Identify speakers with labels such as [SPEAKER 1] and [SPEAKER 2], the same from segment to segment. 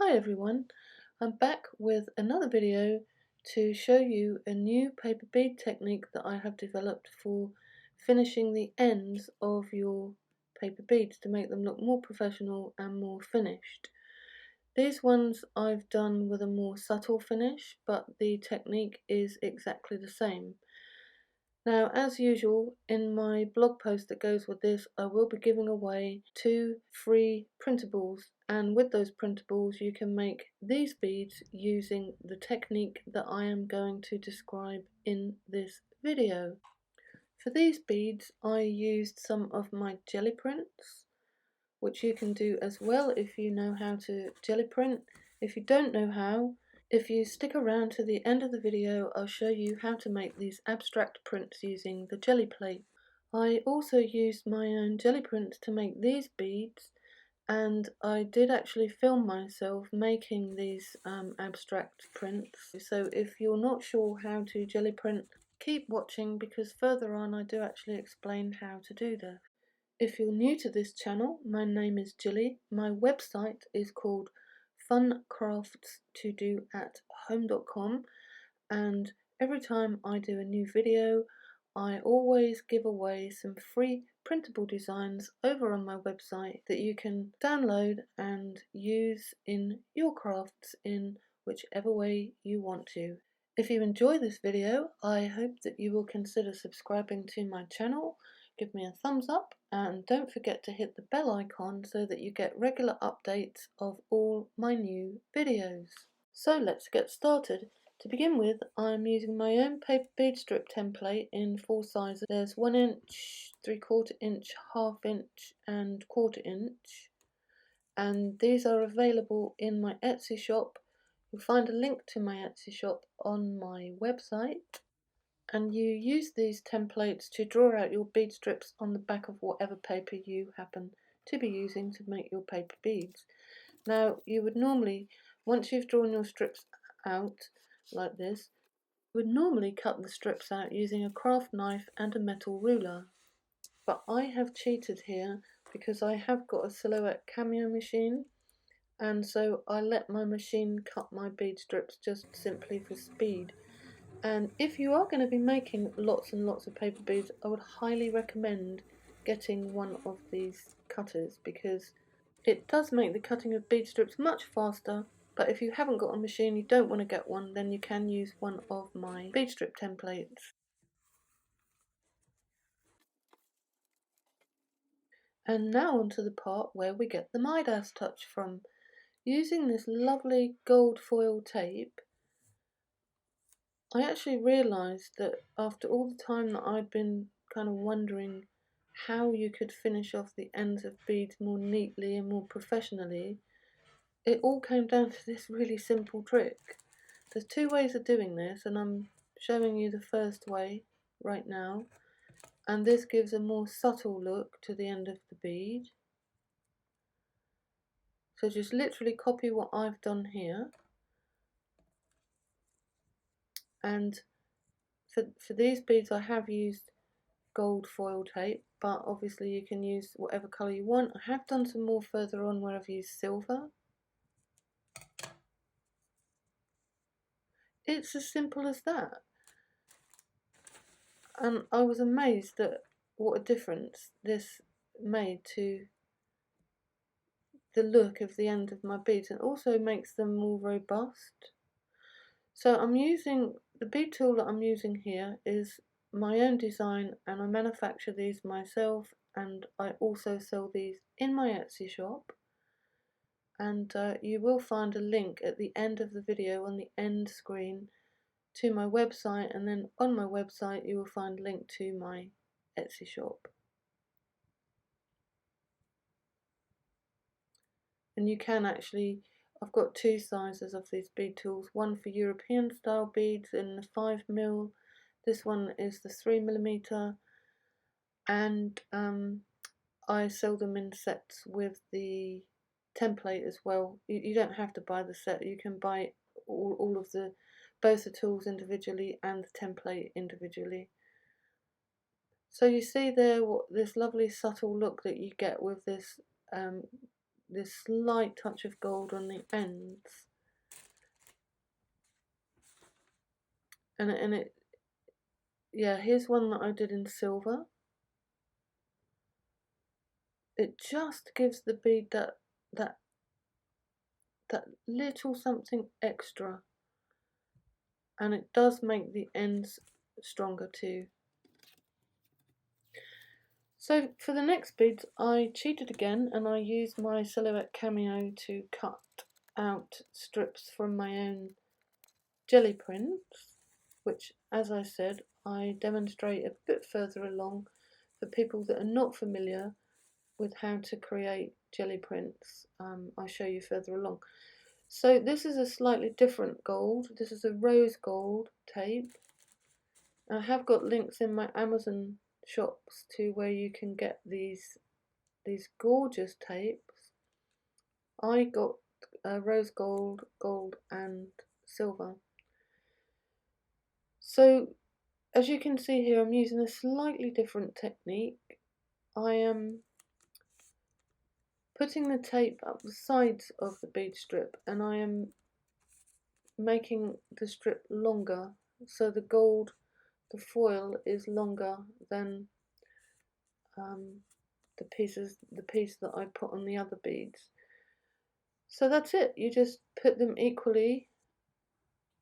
[SPEAKER 1] Hi everyone, I'm back with another video to show you a new paper bead technique that I have developed for finishing the ends of your paper beads to make them look more professional and more finished. These ones I've done with a more subtle finish, but the technique is exactly the same. Now, as usual, in my blog post that goes with this, I will be giving away 2 free printables, and with those printables you can make these beads using the technique that I am going to describe in this video. For these beads I used some of my jelly prints, which you can do as well if you know how to jelly print. If you don't know how, if you stick around to the end of the video, I'll show you how to make these abstract prints using the jelly plate. I also used my own jelly prints to make these beads, and I did actually film myself making these abstract prints. So if you're not sure how to jelly print, keep watching because further on I do actually explain how to do this. If you're new to this channel, my name is Jilly. My website is called funcraftstodoathome.com, and every time I do a new video I always give away some free printable designs over on my website that you can download and use in your crafts in whichever way you want to. If you enjoy this video, I hope that you will consider subscribing to my channel, give me a thumbs up, and don't forget to hit the bell icon so that you get regular updates of all my new videos. So let's get started. To begin with, I'm using my own paper bead strip template in 4 sizes. There's 1 inch, 3/4 inch, ½ inch and 1/4 inch, and these are available in my Etsy shop. You'll find a link to my Etsy shop on my website, and you use these templates to draw out your bead strips on the back of whatever paper you happen to be using to make your paper beads. Now, you would normally, once you've drawn your strips out like this, you would normally cut the strips out using a craft knife and a metal ruler. But I have cheated here because I have got a Silhouette Cameo machine, and so I let my machine cut my bead strips just simply for speed. And if you are going to be making lots and lots of paper beads, I would highly recommend getting one of these cutters because it does make the cutting of bead strips much faster. But if you haven't got a machine, you don't want to get one, then you can use one of my bead strip templates. And now onto the part where we get the Midas touch from. Using this lovely gold foil tape, I actually realised that after all the time that I'd been kind of wondering how you could finish off the ends of beads more neatly and more professionally, it all came down to this really simple trick. There's 2 ways of doing this, and I'm showing you the first way right now, and this gives a more subtle look to the end of the bead. So just literally copy what I've done here, and for these beads I have used gold foil tape, but obviously you can use whatever colour you want. I have done some more further on where I've used silver. It's as simple as that, and I was amazed at what a difference this made to the look of the end of my beads, and also makes them more robust. So I'm using the bead tool that I'm using here is my own design, and I manufacture these myself, and I also sell these in my Etsy shop. And you will find a link at the end of the video on the end screen to my website, and then on my website you will find a link to my Etsy shop. And you can actually, I've got 2 sizes of these bead tools, one for European style beads in the 5mm, this one is the 3mm, and I sell them in sets with the template as well. You don't have to buy the set, you can buy all of both the tools individually and the template individually. So you see there this lovely subtle look that you get with this this slight touch of gold on the ends, and it yeah, here's one that I did in silver. It just gives the bead that little something extra, and it does make the ends stronger too. So for the next beads, I cheated again and I used my Silhouette Cameo to cut out strips from my own jelly prints, which, as I said, I demonstrate a bit further along for people that are not familiar with how to create jelly prints. I'll show you further along. So this is a slightly different gold. This is a rose gold tape. I have got links in my Amazon shops to where you can get these gorgeous tapes. I got rose gold, gold and silver. So as you can see here, I'm using a slightly different technique. I am putting the tape up the sides of the bead strip, and I am making the strip longer, so the gold, the foil is longer than the piece that I put on the other beads. So that's it. You just put them equally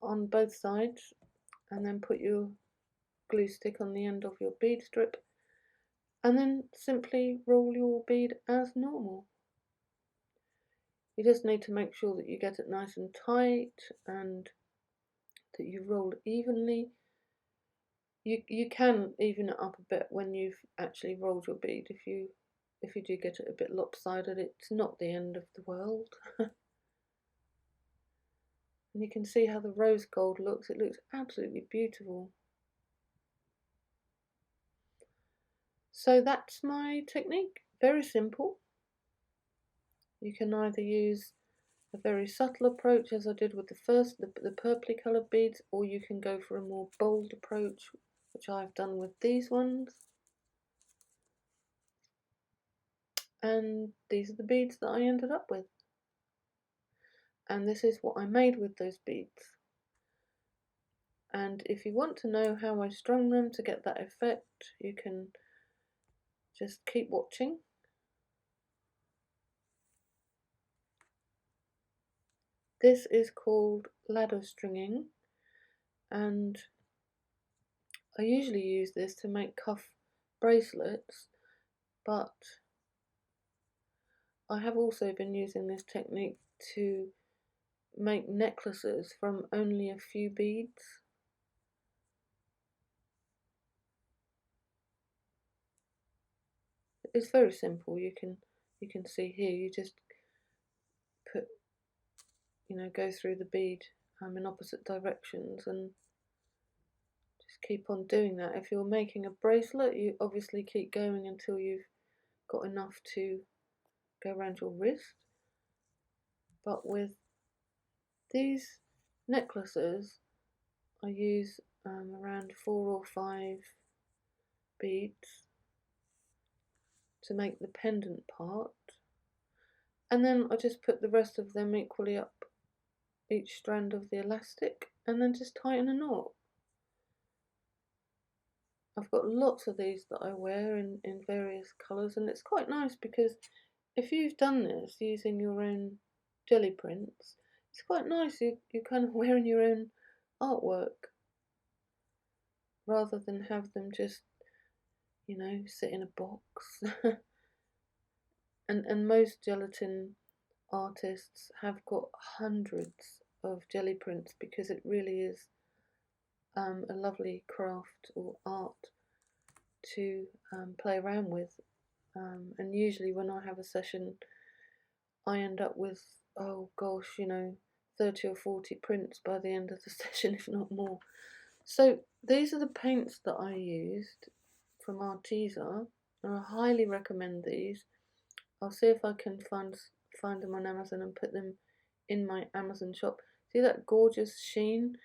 [SPEAKER 1] on both sides, and then put your glue stick on the end of your bead strip, and then simply roll your bead as normal. You just need to make sure that you get it nice and tight and that you roll evenly. You can even it up a bit when you've actually rolled your bead. If you do get it a bit lopsided, it's not the end of the world. And you can see how the rose gold looks. It looks absolutely beautiful. So that's my technique. Very simple. You can either use a very subtle approach, as I did with the first, the purpley coloured beads, or you can go for a more bold approach, which I've done with these ones. And these are the beads that I ended up with. And this is what I made with those beads. And if you want to know how I strung them to get that effect, you can just keep watching. This is called ladder stringing, and I usually use this to make cuff bracelets, but I have also been using this technique to make necklaces from only a few beads. It's very simple. You can see here, you just put, go through the bead in opposite directions and just keep on doing that. If you're making a bracelet, you obviously keep going until you've got enough to go around your wrist. But with these necklaces, I use around 4 or 5 beads to make the pendant part, and then I just put the rest of them equally up each strand of the elastic and then just tighten a knot. I've got lots of these that I wear in various colours, and it's quite nice because if you've done this using your own jelly prints, it's quite nice. You're kind of wearing your own artwork rather than have them just, sit in a box. And most gelatin artists have got hundreds of jelly prints because it really is a lovely craft or art to play around with. And usually when I have a session, I end up with, oh gosh, 30 or 40 prints by the end of the session, if not more. So these are the paints that I used from Arteza, and I highly recommend these. I'll see if I can find them on Amazon and put them in my Amazon shop. See that gorgeous sheen?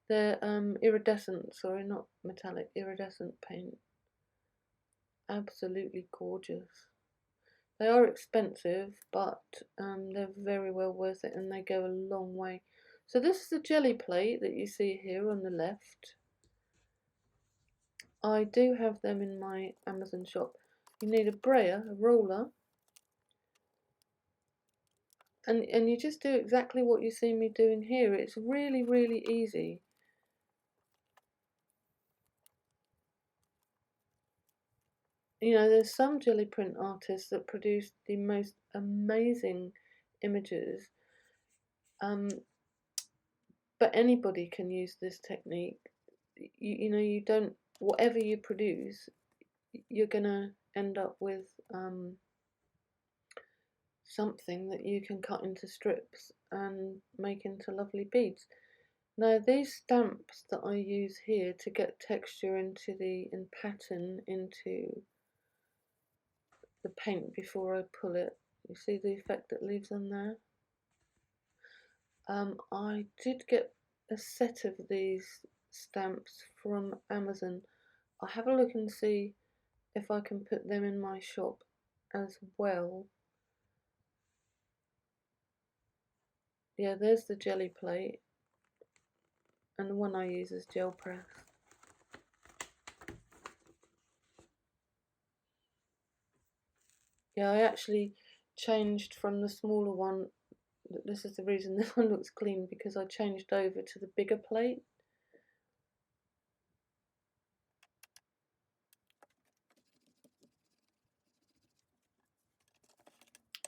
[SPEAKER 1] They're iridescent, sorry, not metallic, iridescent paint. Absolutely gorgeous. They are expensive, but they're very well worth it, and they go a long way. So this is the jelly plate that you see here on the left. I do have them in my Amazon shop. You need a brayer, a roller, and you just do exactly what you see me doing here. It's really, really easy. You know, there's some jelly print artists that produce the most amazing images, but anybody can use this technique. You know, you don't, whatever you produce, you're gonna end up with something that you can cut into strips and make into lovely beads. Now these stamps that I use here to get texture into and pattern into the paint before I pull it, you see the effect it leaves on there? I did get a set of these stamps from Amazon. I'll have a look and see if I can put them in my shop as well. Yeah, there's the jelly plate, and the one I use is gel press. Yeah, I actually changed from the smaller one. This is the reason this one looks clean, because I changed over to the bigger plate.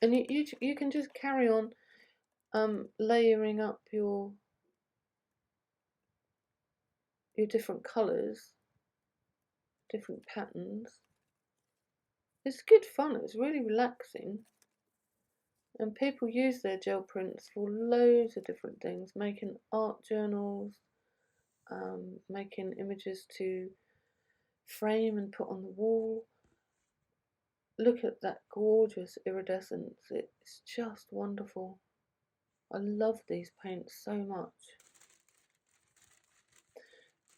[SPEAKER 1] And you can just carry on layering up your different colours, different patterns. It's good fun, it's really relaxing. And people use their gel prints for loads of different things, making art journals, making images to frame and put on the wall. Look at that gorgeous iridescence, it's just wonderful. I love these paints so much.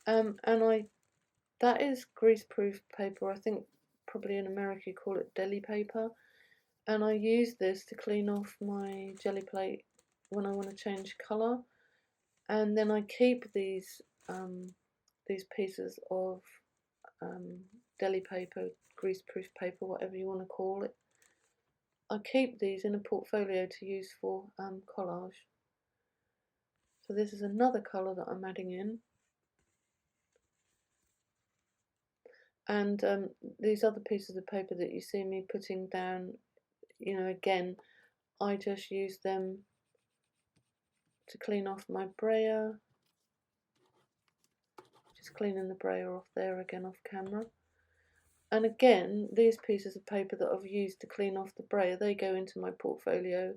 [SPEAKER 1] And that is greaseproof paper. I think probably in America you call it deli paper. And I use this to clean off my jelly plate when I want to change colour. And then I keep these pieces of deli paper, greaseproof paper, whatever you want to call it. I keep these in a portfolio to use for collage. So this is another colour that I'm adding in. And these other pieces of paper that you see me putting down, you know, again, I just use them to clean off my brayer. Just cleaning the brayer off there again off camera. And again, these pieces of paper that I've used to clean off the brayer, they go into my portfolio,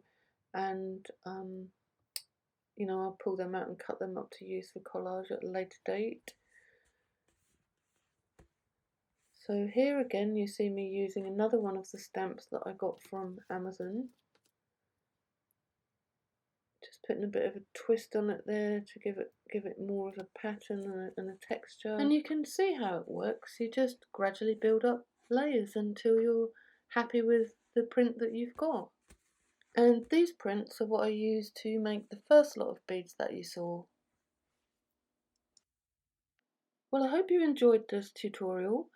[SPEAKER 1] and you know, I'll pull them out and cut them up to use for collage at a later date. So here again you see me using another one of the stamps that I got from Amazon. Just putting a bit of a twist on it there to give it more of a pattern and a texture. And you can see how it works. You just gradually build up layers until you're happy with the print that you've got. And these prints are what I used to make the first lot of beads that you saw. Well, I hope you enjoyed this tutorial,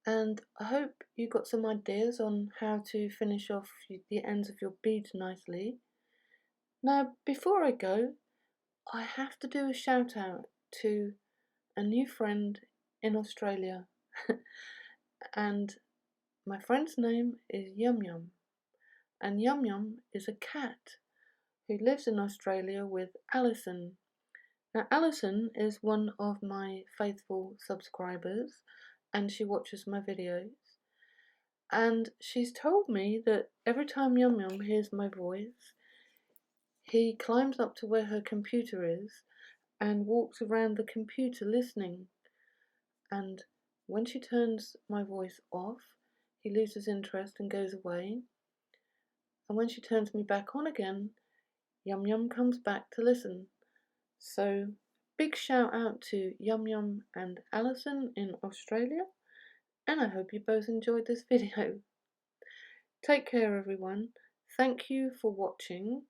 [SPEAKER 1] and I hope you got some ideas on how to finish off the ends of your beads nicely. Now, before I go, I have to do a shout out to a new friend in Australia. And my friend's name is Yum Yum. And Yum Yum is a cat who lives in Australia with Alison. Now, Alison is one of my faithful subscribers, and she watches my videos. And she's told me that every time Yum Yum hears my voice, he climbs up to where her computer is and walks around the computer listening. And when she turns my voice off, he loses interest and goes away. And when she turns me back on again, Yum Yum comes back to listen. So big shout out to Yum Yum and Alison in Australia, and I hope you both enjoyed this video. Take care, everyone. Thank you for watching.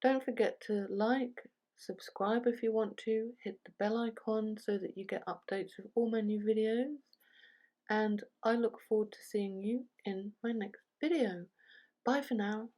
[SPEAKER 1] Don't forget to like, subscribe if you want to, hit the bell icon so that you get updates of all my new videos, and I look forward to seeing you in my next video. Bye for now.